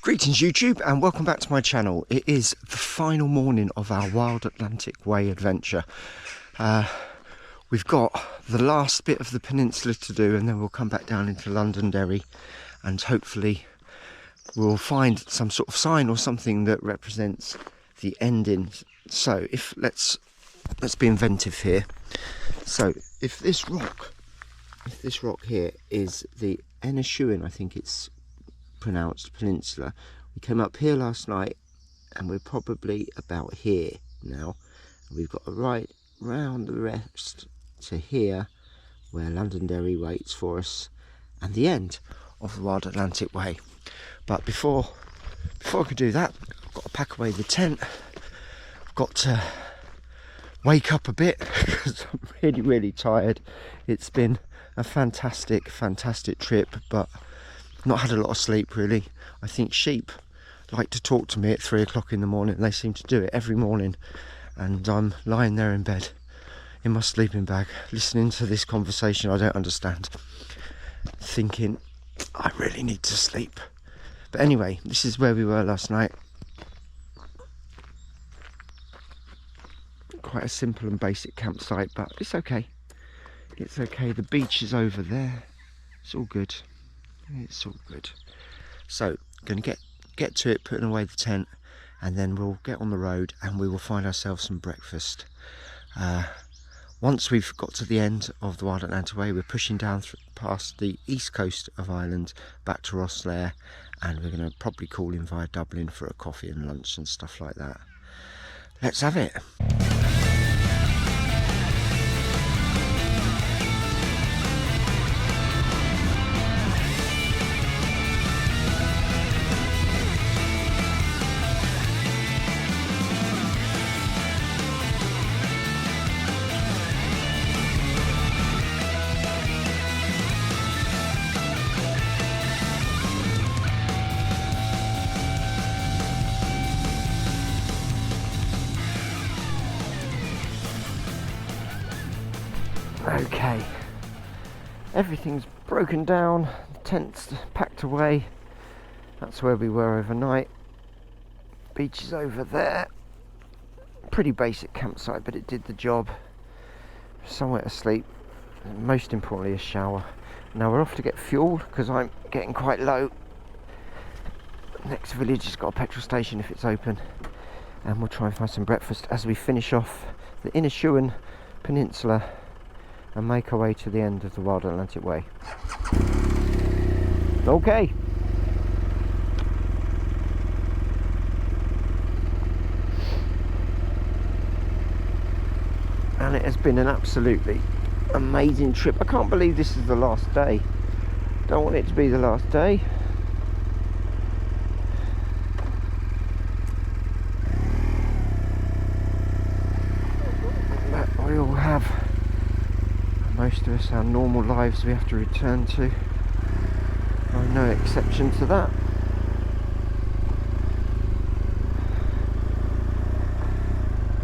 Greetings YouTube and welcome back to my channel. It is the final morning of our Wild Atlantic Way adventure. We've got the last bit of the peninsula to do and then we'll come back down into Londonderry and hopefully we'll find some sort of sign or something that represents the ending. So let's be inventive here. So if this rock here is the Inishuwen, I think it's pronounced peninsula. We came up here last night and we're probably about here now. We've got a right round the rest to here where Londonderry waits for us and the end of the Wild Atlantic Way. But before I could do that, I've got to pack away the tent. I've got to wake up a bit because I'm really tired. It's been a fantastic trip, but not had a lot of sleep really. I think sheep like to talk to me at 3 o'clock in the morning. They seem to do it every morning, and I'm lying there in bed in my sleeping bag listening to this conversation I don't understand, thinking I really need to sleep. But anyway, this is where we were last night. Quite a simple and basic campsite, but it's okay. It's okay. The beach is over there. It's all good. It's all good. So going to get to it, putting away the tent, and then we'll get on the road and we will find ourselves some breakfast. Once we've got to the end of the Wild Atlantic Way, we're pushing down past the east coast of Ireland back to Rosslare, and we're going to probably call in via Dublin for a coffee and lunch and stuff like that. Let's have it. Okay, everything's broken down, the tent's packed away. That's where we were overnight. Beach is over there. Pretty basic campsite, but it did the job. Somewhere to sleep, and most importantly a shower. Now we're off to get fuel because I'm getting quite low. Next village has got a petrol station if it's open, and we'll try and find some breakfast as we finish off the Inishuwen Peninsula and make our way to the end of the Wild Atlantic Way. Okay. And it has been an absolutely amazing trip. I can't believe this is the last day. Don't want it to be the last day. But we all have, most of us, our normal lives we have to return to. I'm no exception to that.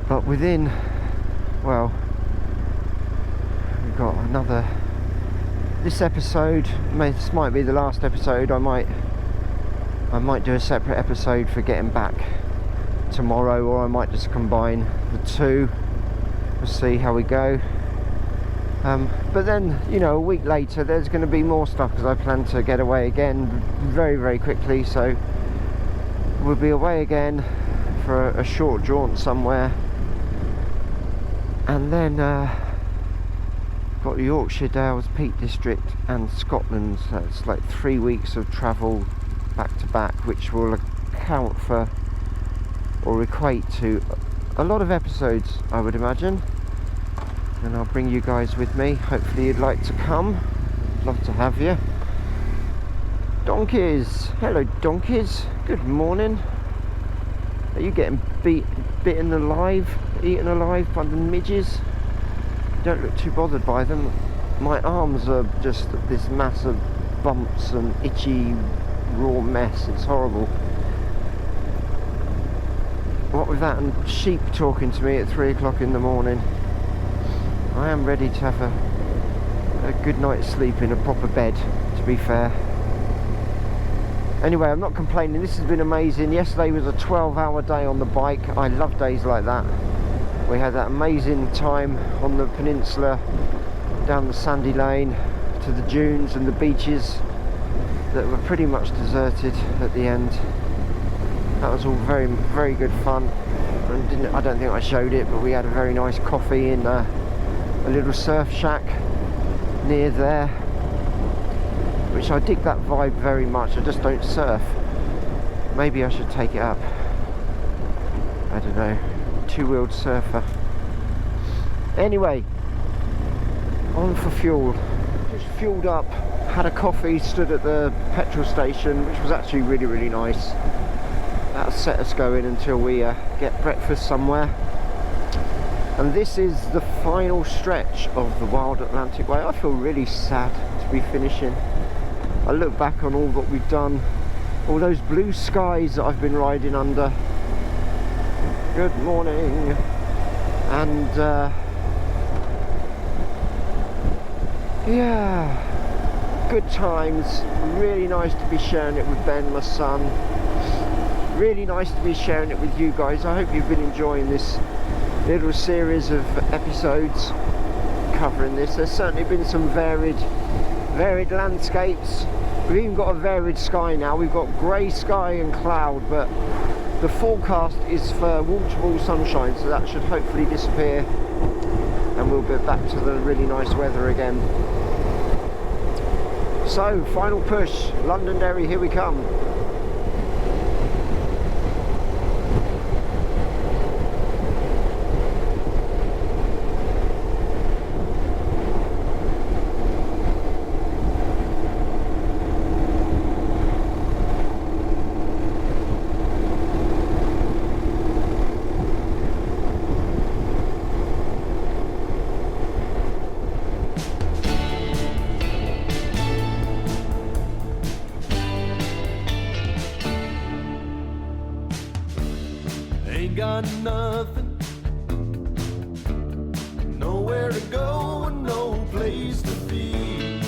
But within, well, we've got another, this episode, this might be the last episode. I might do a separate episode for getting back tomorrow, or I might just combine the two. We'll see how we go. But then, you know, a week later there's going to be more stuff because I plan to get away again very quickly, so we'll be away again for a short jaunt somewhere, and then got the Yorkshire Dales, Peak District and Scotland. So it's like 3 weeks of travel back to back, which will account for or equate to a lot of episodes, I would imagine. And I'll bring you guys with me. Hopefully you'd like to come. I'd love to have you. Donkeys! Hello donkeys, good morning. Are you getting bitten alive, eaten alive by the midges? Don't look too bothered by them. My arms are just this mass of bumps and itchy raw mess. It's horrible. What with that and sheep talking to me at 3 o'clock in the morning, I am ready to have a good night's sleep in a proper bed, to be fair. Anyway, I'm not complaining. This has been amazing. Yesterday was a 12-hour day on the bike. I love days like that. We had that amazing time on the peninsula, down the sandy lane to the dunes and the beaches that were pretty much deserted at the end. That was all very, very good fun. I don't think I showed it, but we had a very nice coffee in a little surf shack near there, which I dig that vibe very much. I just don't surf. Maybe I should take it up. I don't know. Two-wheeled surfer. Anyway, on for fuel. Just fueled up, had a coffee, stood at the petrol station, which was actually really, really nice. That'll set us going until we get breakfast somewhere. And this is the final stretch of the Wild Atlantic Way. I feel really sad to be finishing. I look back on all that we've done, all those blue skies that I've been riding under. Good morning. And yeah, good times. Really nice to be sharing it with Ben, my son. Really nice to be sharing it with you guys. I hope you've been enjoying this little series of episodes covering this. There's certainly been some varied landscapes. We've even got a varied sky now. We've got grey sky and cloud, but the forecast is for wall-to-wall sunshine, so that should hopefully disappear and we'll get back to the really nice weather again. So, final push, Londonderry, here we come. Ain't got nothing, nowhere to go and no place to be,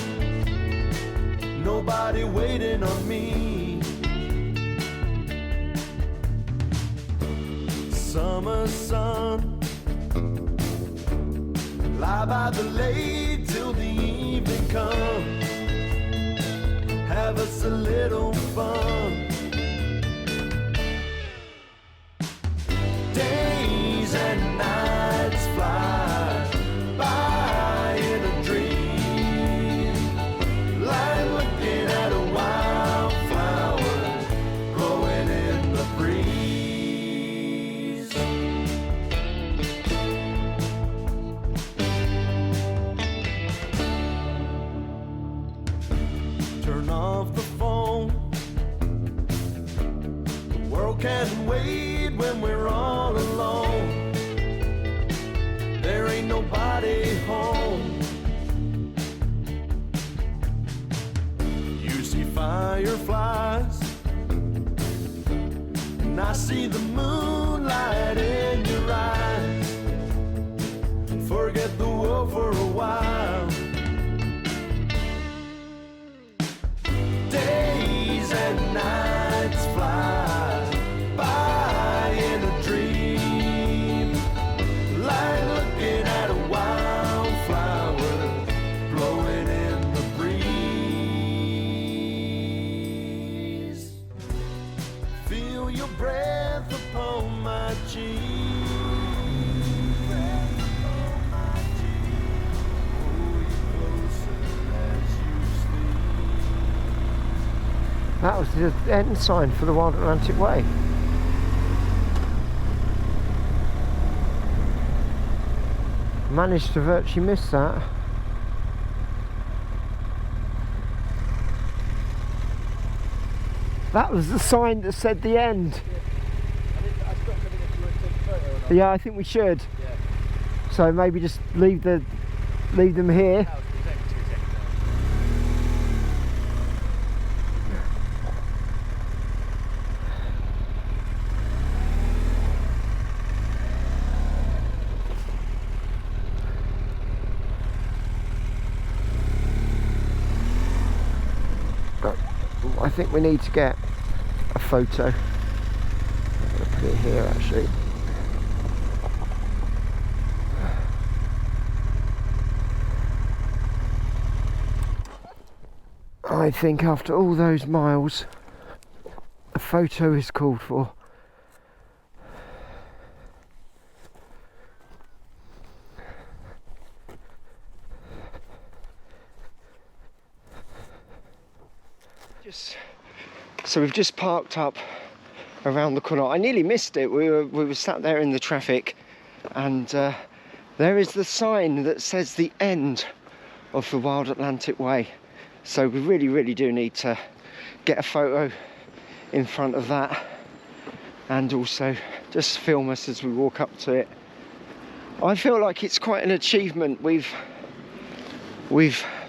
nobody waiting on me. Summer sun, lie by the lake till the evening comes, have us a little fun. Days and nights fly by in a dream, like looking at a wildflower blowing in the breeze. Turn off the phone, the world can't wait when we're all alone. There ain't nobody home. You see fireflies, and I see the moonlight in your eyes. Forget the world for a while. Days and nights fly by in a dream, like looking at a wildflower blowing in the breeze. Feel your breath upon my cheek. Pull you closer as you sleep. That was the end sign for the Wild Atlantic Way. Managed to virtually miss that. That was the sign that said the end. Yeah, I think we should. Yeah. So maybe just leave them here. I think we need to get a photo. I'm going to put it here actually. I think after all those miles, a photo is called for. So we've just parked up around the corner. I nearly missed it. We were sat there in the traffic, and there is the sign that says the end of the Wild Atlantic Way. So we really do need to get a photo in front of that, and also just film us as we walk up to it. I feel like it's quite an achievement. We've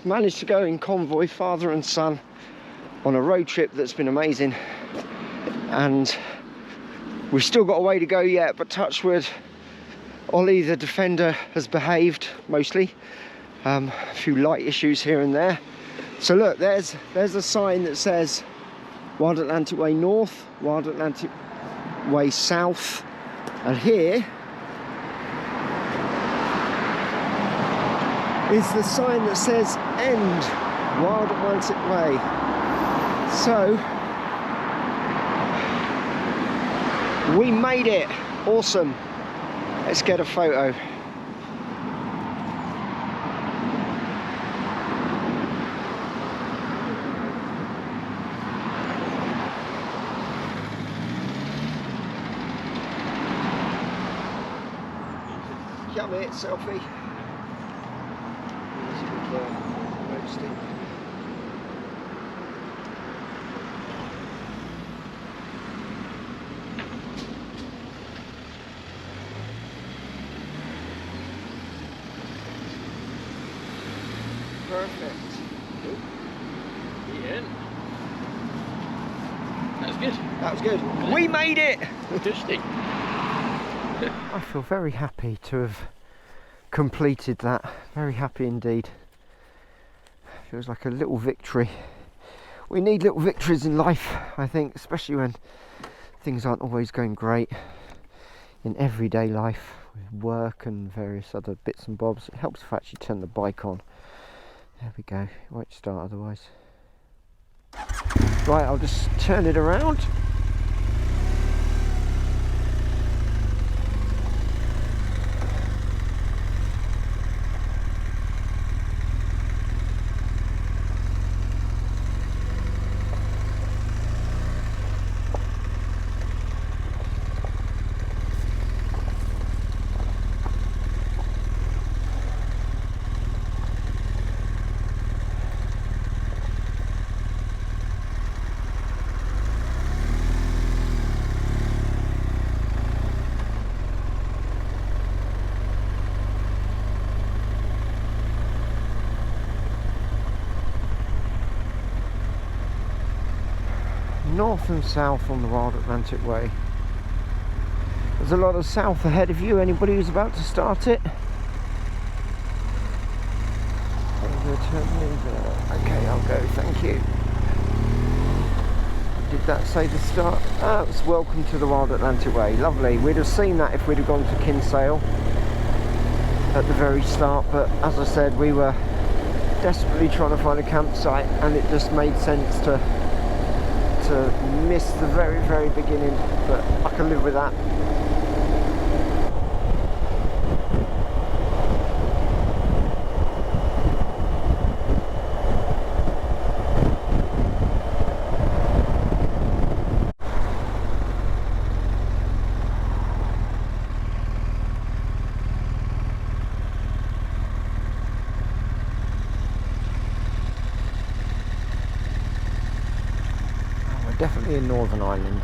managed to go in convoy, father and son, on a road trip that's been amazing, and we've still got a way to go yet, but touch wood, Ollie the Defender has behaved mostly. A few light issues here and there. So look, there's a sign that says Wild Atlantic Way North, Wild Atlantic Way South, and here is the sign that says End Wild Atlantic Way. So we made it. Awesome. Let's get a photo. Come here, selfie. Perfect. Yeah. That's good. That was good. We made it! Interesting. I feel very happy to have completed that. Very happy indeed. Feels like a little victory. We need little victories in life, I think, especially when things aren't always going great in everyday life, with work and various other bits and bobs. It helps if I actually turn the bike on. There we go. It won't start otherwise. Right, I'll just turn it around. North and south on the Wild Atlantic Way. There's a lot of south ahead of you, anybody who's about to start it. Okay, I'll go, thank you. Did that say the start? Ah, it's welcome to the Wild Atlantic Way. Lovely. We'd have seen that if we'd have gone to Kinsale at the very start, but as I said, we were desperately trying to find a campsite, and it just made sense to miss the very beginning, but I can live with that. Definitely in Northern Ireland.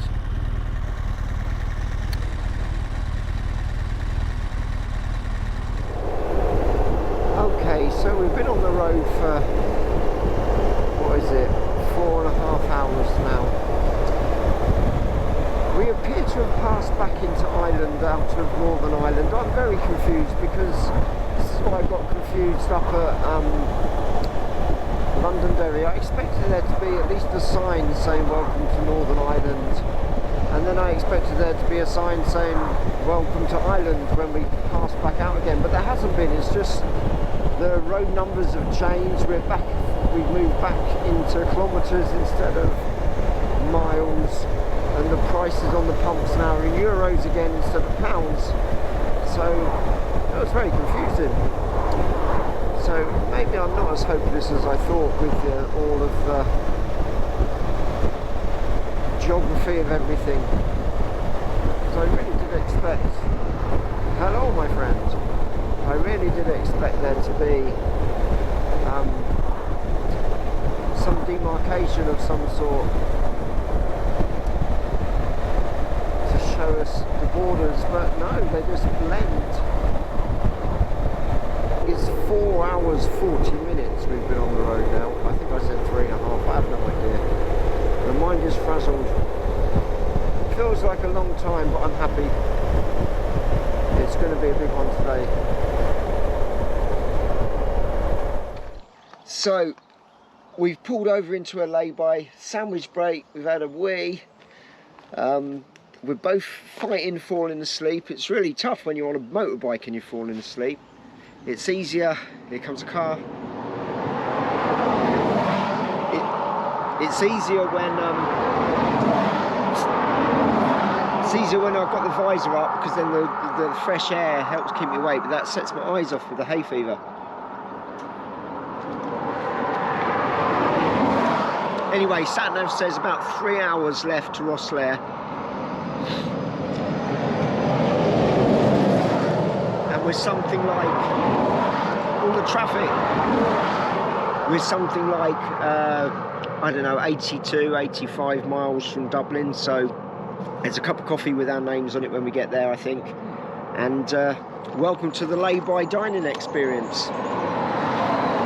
Okay, so we've been on the road for, what is it, 4.5 hours now. We appear to have passed back into Ireland out of Northern Ireland. I'm very confused because this is why I got confused up at Londonderry. I expected there to be at least a sign saying welcome to Northern Ireland, and then I expected there to be a sign saying welcome to Ireland when we pass back out again, but there hasn't been. It's just the road numbers have changed. We've moved back into kilometres instead of miles, and the prices on the pumps now are in euros again instead of pounds, so that was very confusing. So maybe I'm not as hopeless as I thought with all of the geography of everything, because I really did expect, hello my friend, I really did expect there to be some demarcation of some sort to show us the borders, but no, they just blend. It's 4 hours 40 minutes we've been on the road now. I think I said 3.5, I have no idea. My mind is frazzled. It feels like a long time, but I'm happy. It's going to be a big one today. So we've pulled over into a lay-by, sandwich break, we've had a wee. We're both fighting falling asleep. It's really tough when you're on a motorbike and you're falling asleep. It's easier, here comes a car. It's easier when I've got the visor up, because then the fresh air helps keep me awake, but that sets my eyes off with the hay fever. Anyway, SatNav says about 3 hours left to Rosslare. And we're something like, all the traffic, we're something like, I don't know, 82, 85 miles from Dublin. So there's a cup of coffee with our names on it when we get there, I think. And welcome to the lay-by dining experience.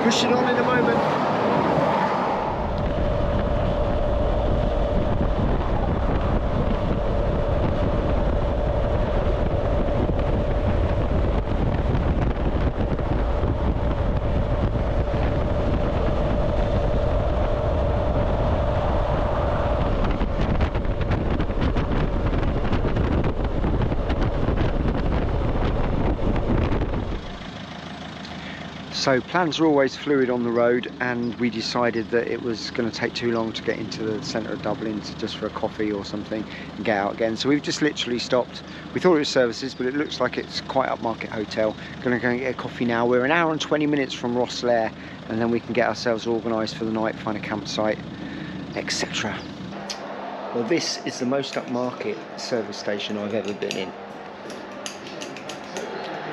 Push it on in a moment. So plans are always fluid on the road, and we decided that it was going to take too long to get into the centre of Dublin just for a coffee or something and get out again. So we've just literally stopped. We thought it was services, but it looks like it's quite upmarket hotel. Going to go and get a coffee now. We're an hour and 20 minutes from Rosslare, and then we can get ourselves organised for the night, find a campsite, etc. Well, this is the most upmarket service station I've ever been in.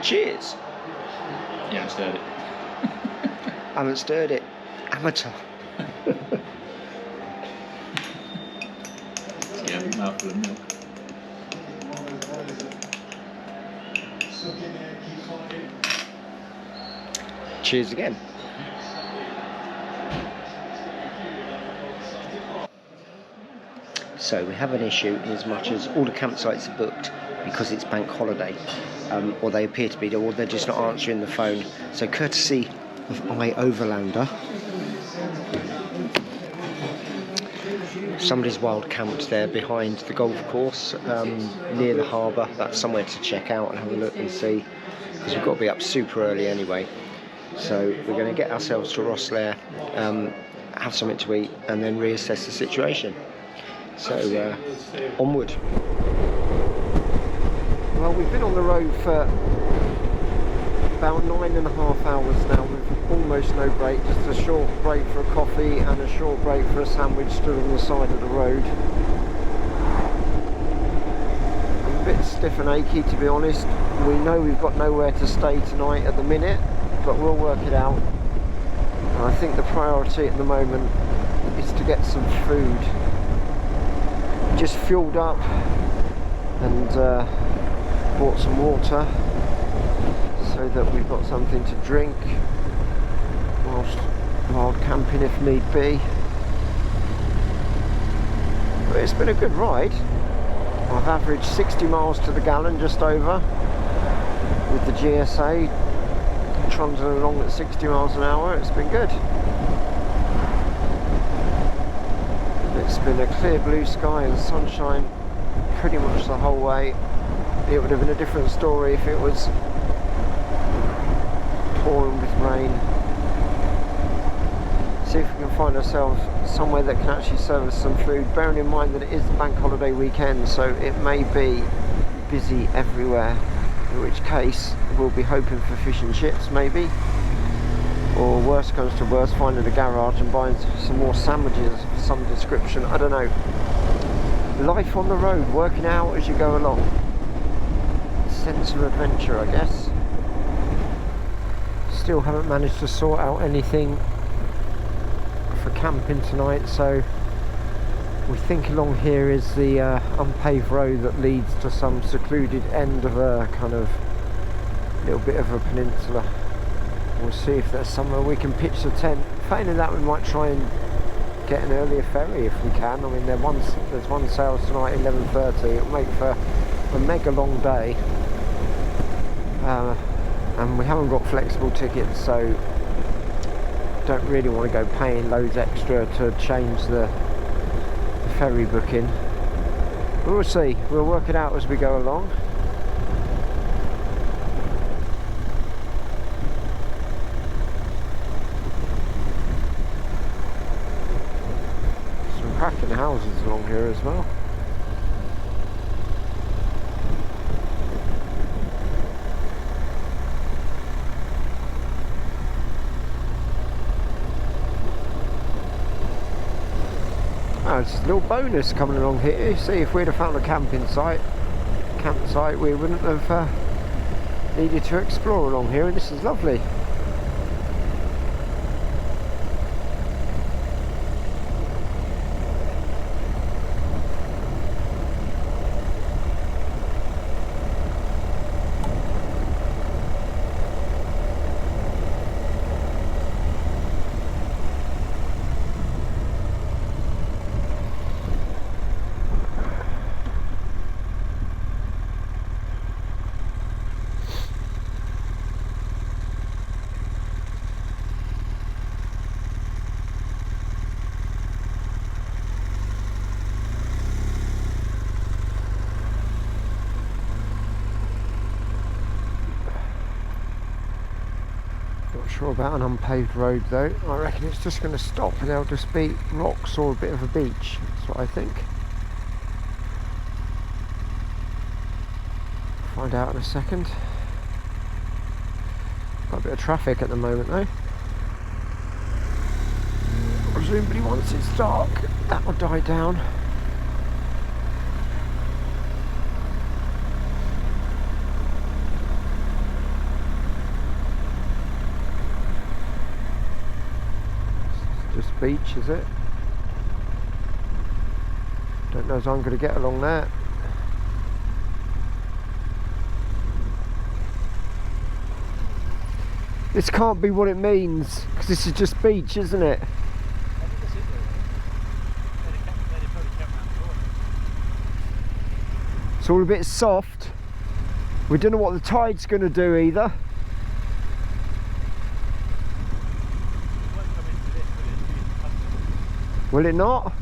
Cheers! Yeah, I stirred it. I haven't stirred it. Amateur. Yeah, mouthful of milk. Cheers again. So we have an issue in as much as all the campsites are booked because it's bank holiday, or they appear to be, or they're just not answering the phone. So courtesy of iOverlander, somebody's wild camped there behind the golf course, near the harbour. That's somewhere to check out and have a look and see, because we've got to be up super early anyway. So we're going to get ourselves to Rosslare, have something to eat, and then reassess the situation. So onward. Well, we've been on the road for about 9.5 hours now with almost no break, just a short break for a coffee and a short break for a sandwich stood on the side of the road. I'm a bit stiff and achy, to be honest. We know we've got nowhere to stay tonight at the minute, but we'll work it out. And I think the priority at the moment is to get some food. Just fueled up and bought some water so that we've got something to drink whilst camping if need be. But it's been a good ride. I've averaged 60 miles to the gallon, just over, with the GSA trundling along at 60 miles an hour. It's been good. It's been a clear blue sky and sunshine pretty much the whole way. It would have been a different story if it was pouring with rain. See if we can find ourselves somewhere that can actually serve us some food, bearing in mind that it is the bank holiday weekend, so it may be busy everywhere, in which case we'll be hoping for fish and chips maybe, or worst comes to worst, finding a garage and buying some more sandwiches of some description. I don't know. Life on the road, working out as you go along. Sense of adventure, I guess. Still haven't managed to sort out anything for camping tonight, so we think along here is the unpaved road that leads to some secluded end of a kind of little bit of a peninsula. We'll see if there's somewhere we can pitch the tent. Failing that, we might try and get an earlier ferry if we can. I mean, there's one sails tonight at 11:30. It'll make for a mega long day, and we haven't got flexible tickets, so don't really want to go paying loads extra to change the ferry booking. We'll see, we'll work it out as we go along. Some cracking houses along here as well. Just a little bonus coming along here. See, if we'd have found a campsite, we wouldn't have needed to explore along here, and this is lovely. Sure about an unpaved road though. I reckon it's just going to stop and there'll just be rocks or a bit of a beach. That's what I think. Find out in a second. Got a bit of traffic at the moment though. Presumably once it's dark that will die down. Just beach, is it? Don't know as I'm going to get along there. This can't be what it means, because this is just beach, isn't it? It's all a bit soft. We don't know what the tide's going to do either. Will it not?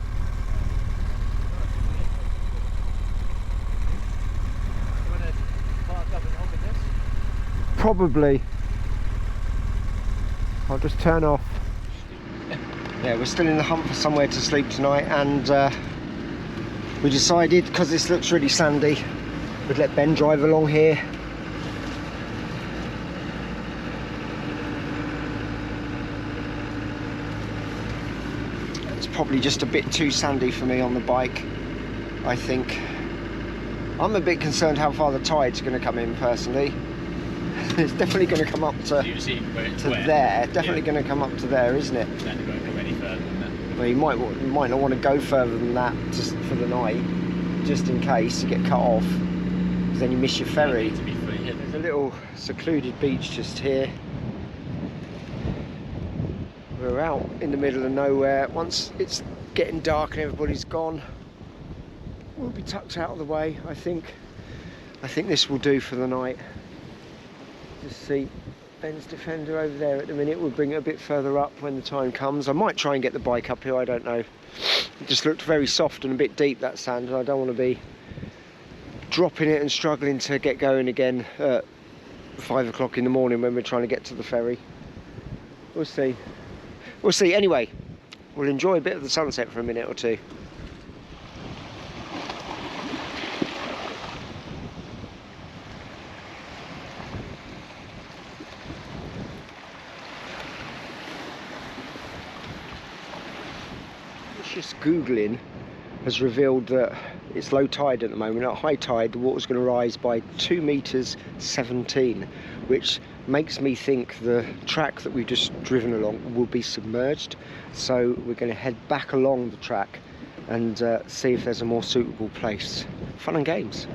Probably. I'll just turn off. Yeah, we're still in the hunt for somewhere to sleep tonight, and we decided, because this looks really sandy, we'd let Ben drive along here. Probably just a bit too sandy for me on the bike, I think. I'm a bit concerned how far the tide's going to come in personally. It's definitely going to come up to there. Definitely going to come up to there, isn't it? Then it won't go any further than that. Well, you might not want to go further than that just for the night, just in case you get cut off, because then you miss your ferry. There's a little secluded beach just here. We're out in the middle of nowhere. Once it's getting dark and everybody's gone, we'll be tucked out of the way. I think this will do for the night. Just see Ben's Defender over there at the minute. We'll bring it a bit further up when the time comes. I might try and get the bike up here, I don't know. It just looked very soft and a bit deep, that sand, and I don't want to be dropping it and struggling to get going again at 5 o'clock in the morning when we're trying to get to the ferry. We'll see. We'll see. Anyway, we'll enjoy a bit of the sunset for a minute or two. Just Googling has revealed that it's low tide at the moment. At high tide, the water's going to rise by 2 meters 17, which makes me think the track that we've just driven along will be submerged. So we're going to head back along the track and see if there's a more suitable place. Fun and games.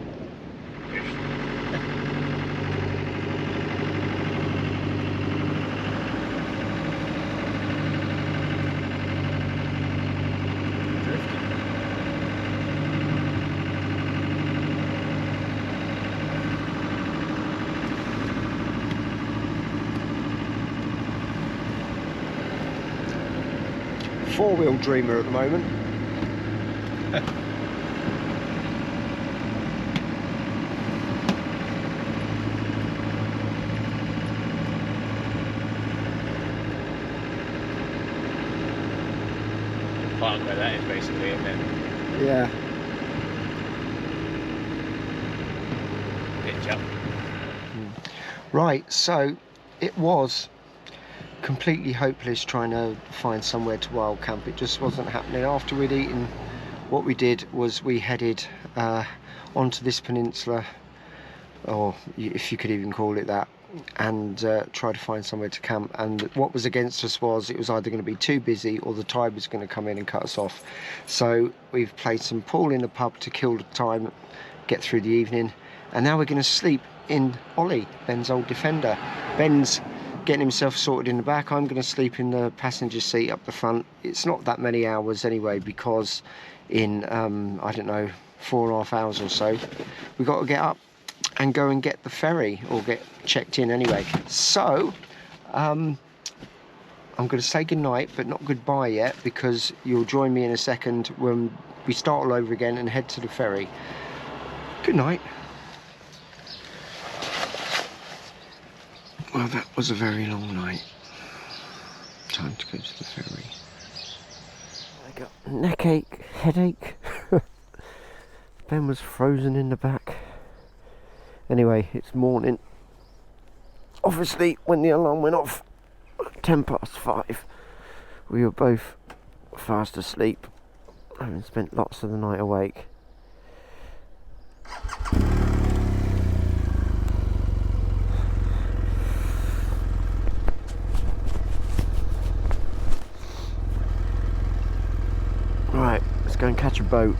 Four-wheel dreamer at the moment. Park where that is basically, isn't it? Yeah. Pitch up. Right, so it was completely hopeless trying to find somewhere to wild camp. It just wasn't happening. After we'd eaten, what we did was we headed onto this peninsula, or if you could even call it that, and tried to find somewhere to camp. And what was against us was it was either going to be too busy or the tide was going to come in and cut us off. So we've played some pool in the pub to kill the time, get through the evening, and now we're going to sleep in Ollie, Ben's old Defender. Ben's getting himself sorted in the back. I'm going to sleep in the passenger seat up the front. It's not that many hours anyway, because in I don't know, 4.5 hours or so we've got to get up and go and get the ferry, or get checked in anyway. So I'm going to say goodnight, but not goodbye yet, because you'll join me in a second when we start all over again and head to the ferry. Good night. Well, that was a very long night. Time to go to the ferry. I got neck ache, headache. Ben was frozen in the back. Anyway, it's morning. Obviously, when the alarm went off at 5:10, we were both fast asleep, having spent lots of the night awake. Right, let's go and catch a boat.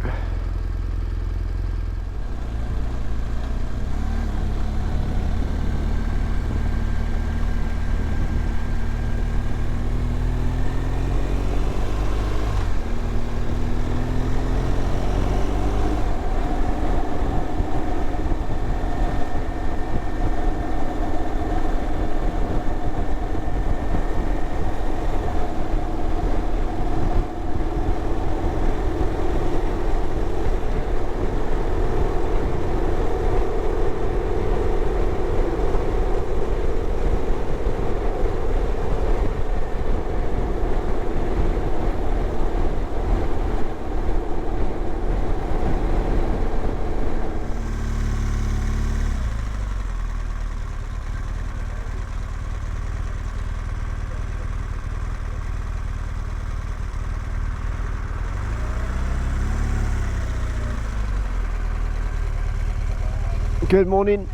Good morning.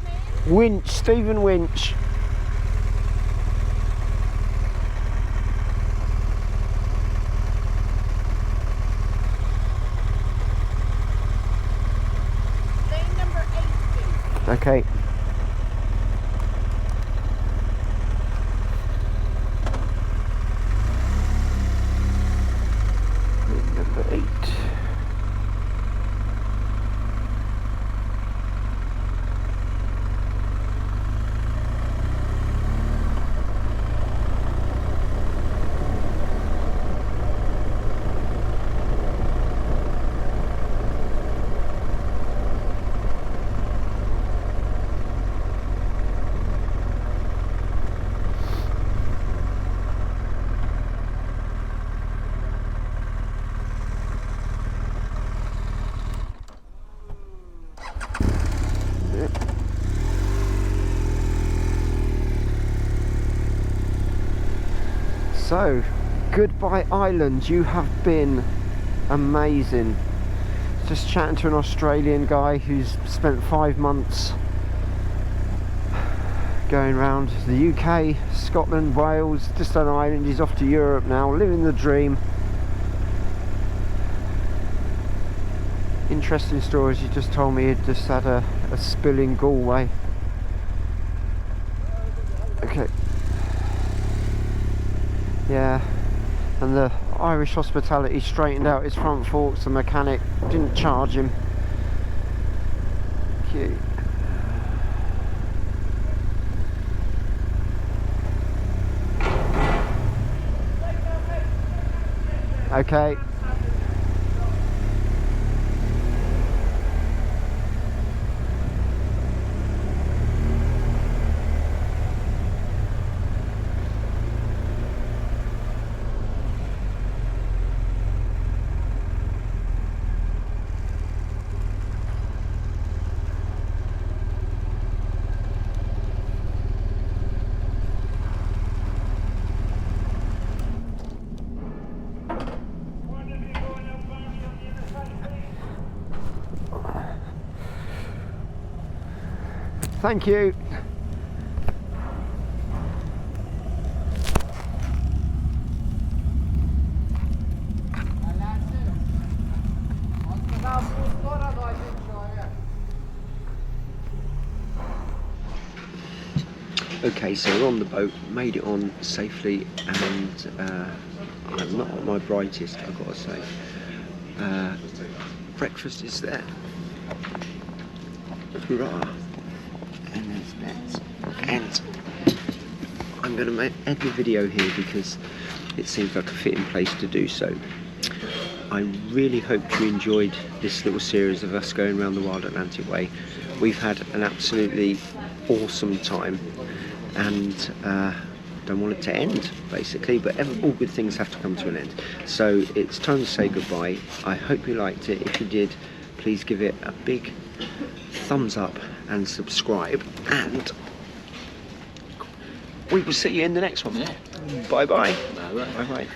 Winch, Stephen Winch. Lane number 8, please. Okay. Lane number 8. So, goodbye Ireland, you have been amazing. Just chatting to an Australian guy who's spent 5 months going around the UK, Scotland, Wales, just on Ireland. He's off to Europe now, living the dream. Interesting stories. He just told me he'd just had a spill in Galway. Okay. Yeah, and the Irish hospitality straightened out his front forks. The mechanic didn't charge him. Cute. Okay. Thank you. Okay, so we're on the boat, made it on safely, and I'm not at my brightest, I've got to say. Breakfast is there. Hurrah! And there's nets. And I'm going to end the video here because it seems like a fitting place to do so. I really hope you enjoyed this little series of us going around the Wild Atlantic Way. We've had an absolutely awesome time, and don't want it to end basically, but all good things have to come to an end. So it's time to say goodbye. I hope you liked it. If you did, please give it a big thumbs up and subscribe, and we will see you in the next one. Yeah. Bye bye. Bye bye. Bye bye.